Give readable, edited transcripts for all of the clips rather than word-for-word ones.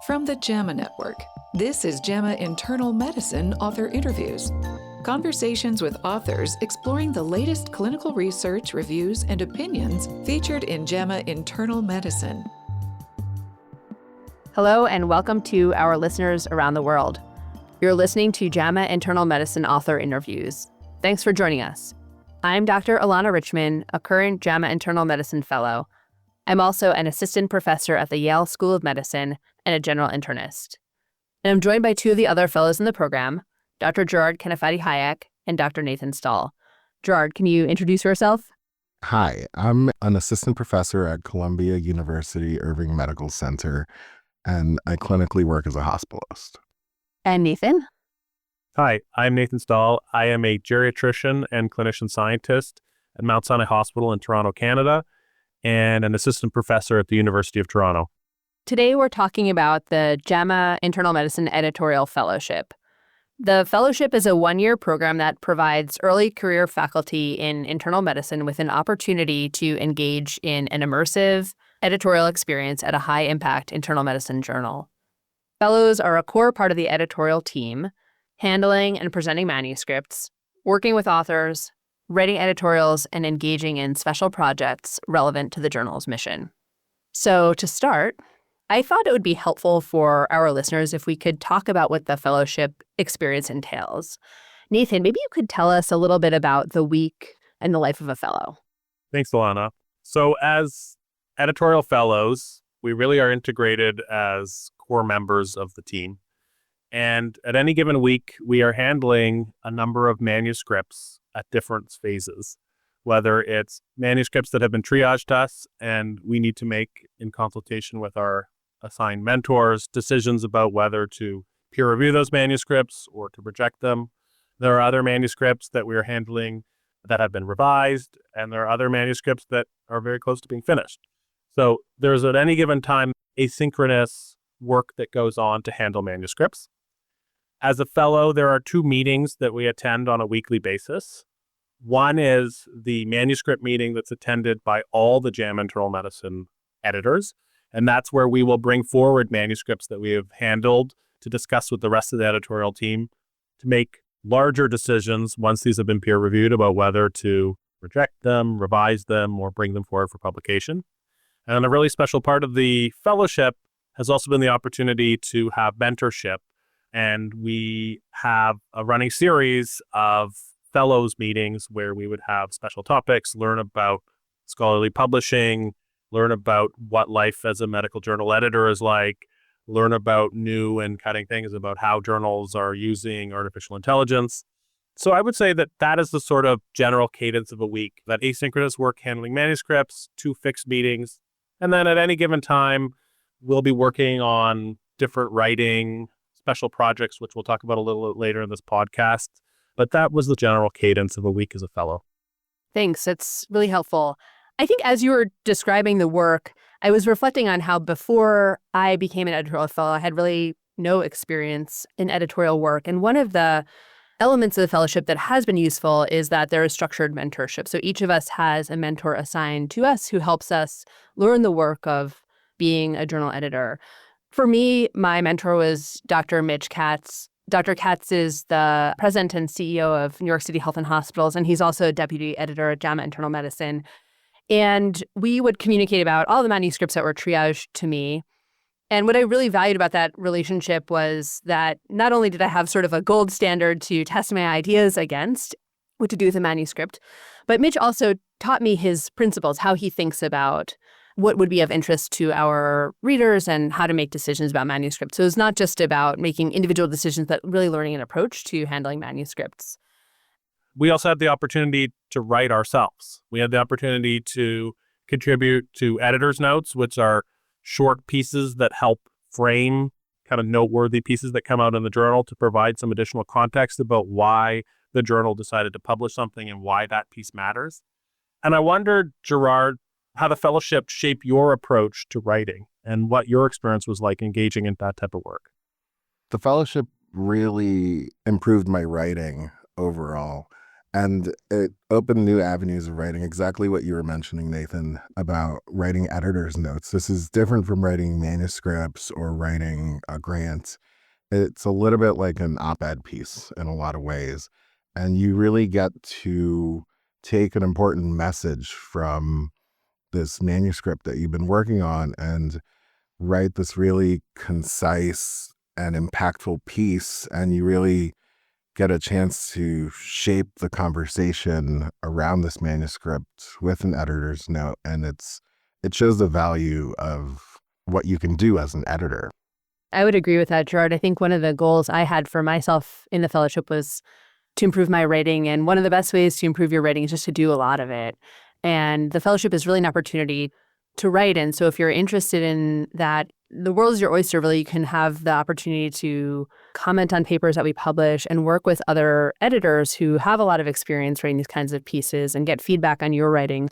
From the JAMA Network, this is JAMA Internal Medicine Author Interviews. Conversations with authors exploring the latest clinical research, reviews, and opinions featured in JAMA Internal Medicine. Hello, and welcome to our listeners around the world. You're listening to JAMA Internal Medicine Author Interviews. Thanks for joining us. I'm Dr. Ilana Richman, a current JAMA Internal Medicine Fellow. I'm also an assistant professor at the Yale School of Medicine and a general internist. And I'm joined by two of the other fellows in the program, Dr. Jerard Kneifati-Hayek and Dr. Nathan Stahl. Jerard, can you introduce yourself? Hi, I'm an assistant professor at Columbia University Irving Medical Center, and I clinically work as a hospitalist. And Nathan? Hi, I'm Nathan Stahl. I am a geriatrician and clinician scientist at Mount Sinai Hospital in Toronto, Canada, and an assistant professor at the University of Toronto. Today we're talking about the JAMA Internal Medicine Editorial Fellowship. The fellowship is a one-year program that provides early career faculty in internal medicine with an opportunity to engage in an immersive editorial experience at a high-impact internal medicine journal. Fellows are a core part of the editorial team, handling and presenting manuscripts, working with authors, writing editorials, and engaging in special projects relevant to the journal's mission. So to start, I thought it would be helpful for our listeners if we could talk about what the fellowship experience entails. Nathan, maybe you could tell us a little bit about the week and the life of a fellow. Thanks, Ilana. So as editorial fellows, we really are integrated as core members of the team. And at any given week, we are handling a number of manuscripts at different phases, whether it's manuscripts that have been triaged to us and we need to make, in consultation with our assigned mentors, decisions about whether to peer review those manuscripts or to reject them. There are other manuscripts that we are handling that have been revised, and there are other manuscripts that are very close to being finished. So there's at any given time asynchronous work that goes on to handle manuscripts. As a fellow, there are two meetings that we attend on a weekly basis. One is the manuscript meeting that's attended by all the JAMA Internal Medicine editors, and that's where we will bring forward manuscripts that we have handled to discuss with the rest of the editorial team to make larger decisions once these have been peer reviewed about whether to reject them, revise them, or bring them forward for publication. And a really special part of the fellowship has also been the opportunity to have mentorship. And we have a running series of fellows meetings where we would have special topics, learn about scholarly publishing, learn about what life as a medical journal editor is like, learn about new and cutting things about how journals are using artificial intelligence. So I would say that that is the sort of general cadence of a week, that asynchronous work handling manuscripts, two fixed meetings, and then at any given time, we'll be working on different writing, special projects, which we'll talk about a little later in this podcast. But that was the general cadence of a week as a fellow. Thanks. That's really helpful. I think as you were describing the work, I was reflecting on how before I became an editorial fellow, I had really no experience in editorial work. And one of the elements of the fellowship that has been useful is that there is structured mentorship. So each of us has a mentor assigned to us who helps us learn the work of being a journal editor. For me, my mentor was Dr. Mitch Katz. Dr. Katz is the president and CEO of New York City Health and Hospitals, and he's also deputy editor at JAMA Internal Medicine. And we would communicate about all the manuscripts that were triaged to me. And what I really valued about that relationship was that not only did I have sort of a gold standard to test my ideas against, what to do with a manuscript, but Mitch also taught me his principles, how he thinks about what would be of interest to our readers and how to make decisions about manuscripts. So it's not just about making individual decisions, but really learning an approach to handling manuscripts. We also had the opportunity to write ourselves. We had the opportunity to contribute to editor's notes, which are short pieces that help frame kind of noteworthy pieces that come out in the journal to provide some additional context about why the journal decided to publish something and why that piece matters. And I wondered, Jerard, how the fellowship shaped your approach to writing and what your experience was like engaging in that type of work. The fellowship really improved my writing overall. And it opened new avenues of writing, exactly what you were mentioning, Nathan, about writing editor's notes. This is different from writing manuscripts or writing a grant. It's a little bit like an op-ed piece in a lot of ways. And you really get to take an important message from this manuscript that you've been working on and write this really concise and impactful piece. And you really get a chance to shape the conversation around this manuscript with an editor's note. And it shows the value of what you can do as an editor. I would agree with that, Jerard. I think one of the goals I had for myself in the fellowship was to improve my writing. And one of the best ways to improve your writing is just to do a lot of it. And the fellowship is really an opportunity to write in. So if you're interested in that, the world is your oyster, really. You can have the opportunity to comment on papers that we publish and work with other editors who have a lot of experience writing these kinds of pieces and get feedback on your writing.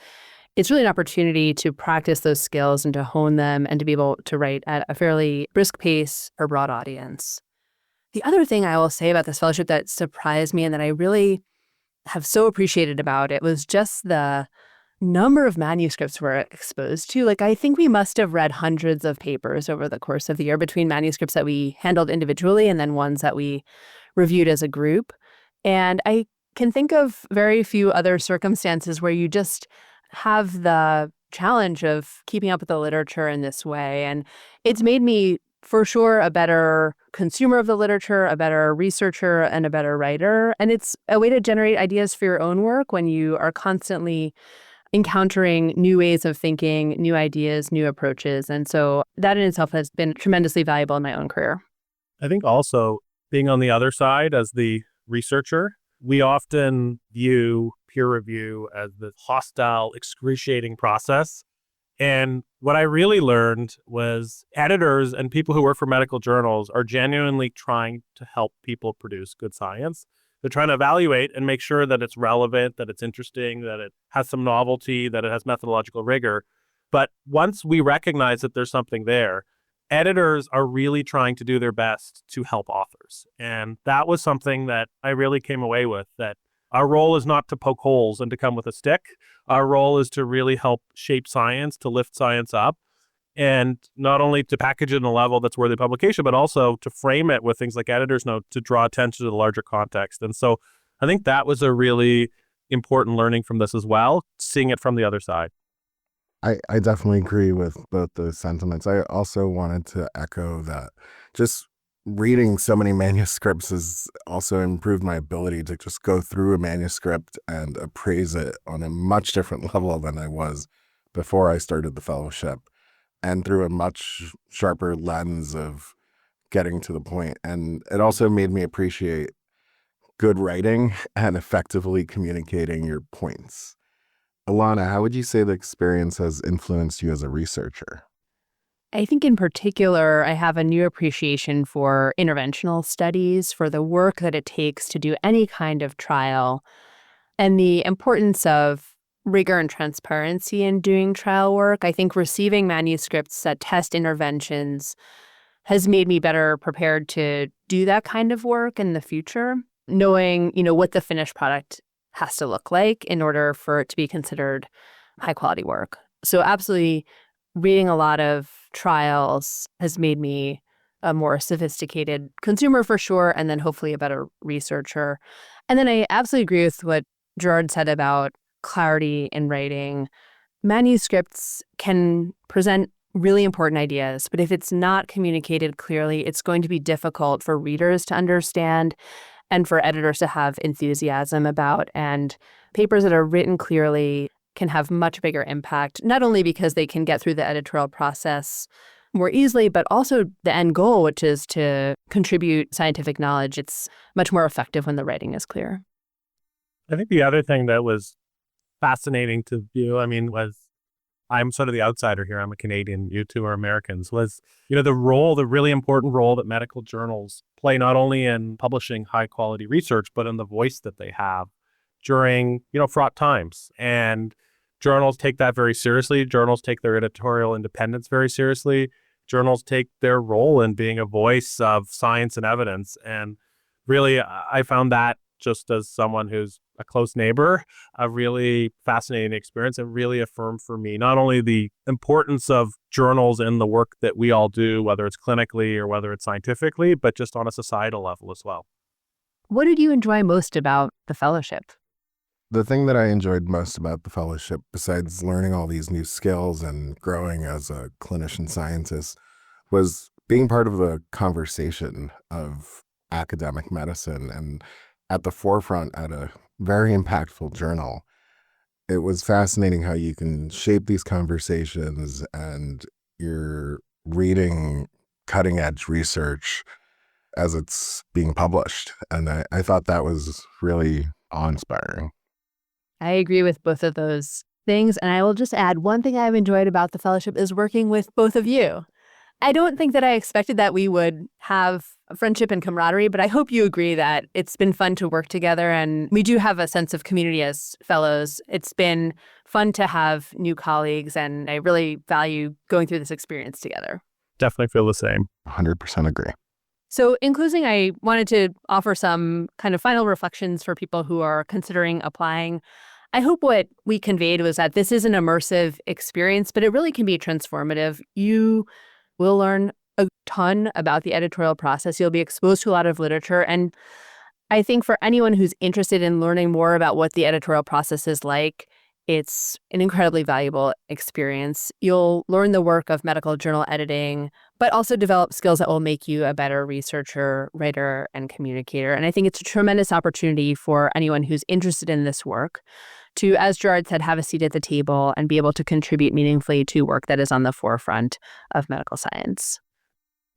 It's really an opportunity to practice those skills and to hone them and to be able to write at a fairly brisk pace for a broad audience. The other thing I will say about this fellowship that surprised me and that I really have so appreciated about it was just the number of manuscripts we're exposed to. Like, I think we must have read hundreds of papers over the course of the year between manuscripts that we handled individually and then ones that we reviewed as a group. And I can think of very few other circumstances where you just have the challenge of keeping up with the literature in this way. And it's made me, for sure, a better consumer of the literature, a better researcher, and a better writer. And it's a way to generate ideas for your own work when you are constantly encountering new ways of thinking, new ideas, new approaches. And so that in itself has been tremendously valuable in my own career. I think also being on the other side as the researcher, we often view peer review as the hostile, excruciating process. And what I really learned was editors and people who work for medical journals are genuinely trying to help people produce good science. They're trying to evaluate and make sure that it's relevant, that it's interesting, that it has some novelty, that it has methodological rigor. But once we recognize that there's something there, editors are really trying to do their best to help authors. And that was something that I really came away with, that our role is not to poke holes and to come with a stick. Our role is to really help shape science, to lift science up, and not only to package it in a level that's worthy of publication, but also to frame it with things like editor's note to draw attention to the larger context. And so I think that was a really important learning from this as well, seeing it from the other side. I definitely agree with both those sentiments. I also wanted to echo that just reading so many manuscripts has also improved my ability to just go through a manuscript and appraise it on a much different level than I was before I started the fellowship, and through a much sharper lens of getting to the point. And it also made me appreciate good writing and effectively communicating your points. Ilana, how would you say the experience has influenced you as a researcher? I think in particular, I have a new appreciation for interventional studies, for the work that it takes to do any kind of trial, and the importance of rigor and transparency in doing trial work. I think receiving manuscripts that test interventions has made me better prepared to do that kind of work in the future, knowing, what the finished product has to look like in order for it to be considered high quality work. So absolutely, reading a lot of trials has made me a more sophisticated consumer for sure, and then hopefully a better researcher. And then I absolutely agree with what Jerard said about clarity in writing. Manuscripts can present really important ideas, but if it's not communicated clearly, it's going to be difficult for readers to understand and for editors to have enthusiasm about. And papers that are written clearly can have much bigger impact, not only because they can get through the editorial process more easily, but also the end goal, which is to contribute scientific knowledge. It's much more effective when the writing is clear. I think the other thing that was fascinating to view, was I'm sort of the outsider here. I'm a Canadian. You two are Americans. Was, the really important role that medical journals play, not only in publishing high quality research, but in the voice that they have during, fraught times. And journals take that very seriously. Journals take their editorial independence very seriously. Journals take their role in being a voice of science and evidence. And really, I found that just as someone who's a close neighbor, a really fascinating experience and really affirmed for me not only the importance of journals and the work that we all do, whether it's clinically or whether it's scientifically, but just on a societal level as well. What did you enjoy most about the fellowship? The thing that I enjoyed most about the fellowship, besides learning all these new skills and growing as a clinician scientist, was being part of the conversation of academic medicine and at the forefront at a very impactful journal. It was fascinating how you can shape these conversations and you're reading cutting edge research as it's being published. And I thought that was really awe-inspiring. I agree with both of those things. And I will just add one thing I've enjoyed about the fellowship is working with both of you. I don't think that I expected that we would have a friendship and camaraderie, but I hope you agree that it's been fun to work together. And we do have a sense of community as fellows. It's been fun to have new colleagues, and I really value going through this experience together. Definitely feel the same. 100% agree. So in closing, I wanted to offer some kind of final reflections for people who are considering applying. I hope what we conveyed was that this is an immersive experience, but it really can be transformative. You will learn a ton about the editorial process. You'll be exposed to a lot of literature. And I think for anyone who's interested in learning more about what the editorial process is like, it's an incredibly valuable experience. You'll learn the work of medical journal editing, but also develop skills that will make you a better researcher, writer, and communicator. And I think it's a tremendous opportunity for anyone who's interested in this work to, as Jerard said, have a seat at the table and be able to contribute meaningfully to work that is on the forefront of medical science.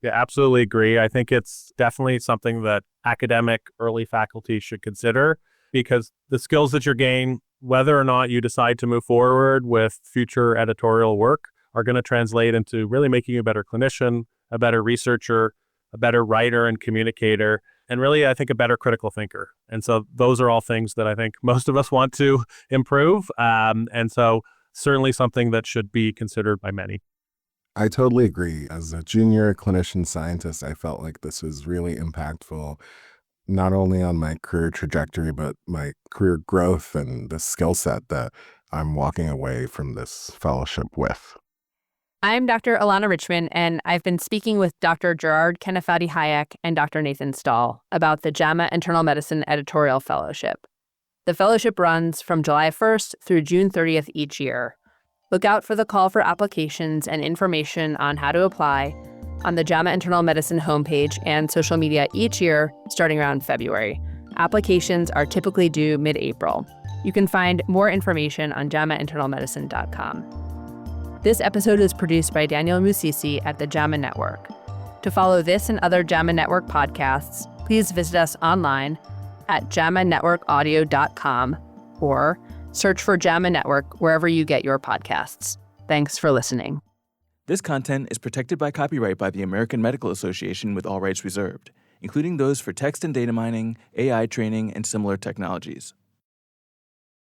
Yeah, absolutely agree. I think it's definitely something that academic early faculty should consider, because the skills that you're gaining, whether or not you decide to move forward with future editorial work, are going to translate into really making you a better clinician, a better researcher, a better writer and communicator, and really, I think, a better critical thinker. And so those are all things that I think most of us want to improve. And so certainly something that should be considered by many. I totally agree. As a junior clinician scientist, I felt like this was really impactful, not only on my career trajectory, but my career growth and the skill set that I'm walking away from this fellowship with. I'm Dr. Ilana Richman, and I've been speaking with Dr. Jerard Kneifati-Hayek and Dr. Nathan Stahl about the JAMA Internal Medicine Editorial Fellowship. The fellowship runs from July 1st through June 30th each year. Look out for the call for applications and information on how to apply on the JAMA Internal Medicine homepage and social media each year, starting around February. Applications are typically due mid-April. You can find more information on jamainternalmedicine.com. This episode is produced by Daniel Musisi at the JAMA Network. To follow this and other JAMA Network podcasts, please visit us online at jamanetworkaudio.com or search for JAMA Network wherever you get your podcasts. Thanks for listening. This content is protected by copyright by the American Medical Association with all rights reserved, including those for text and data mining, AI training, and similar technologies.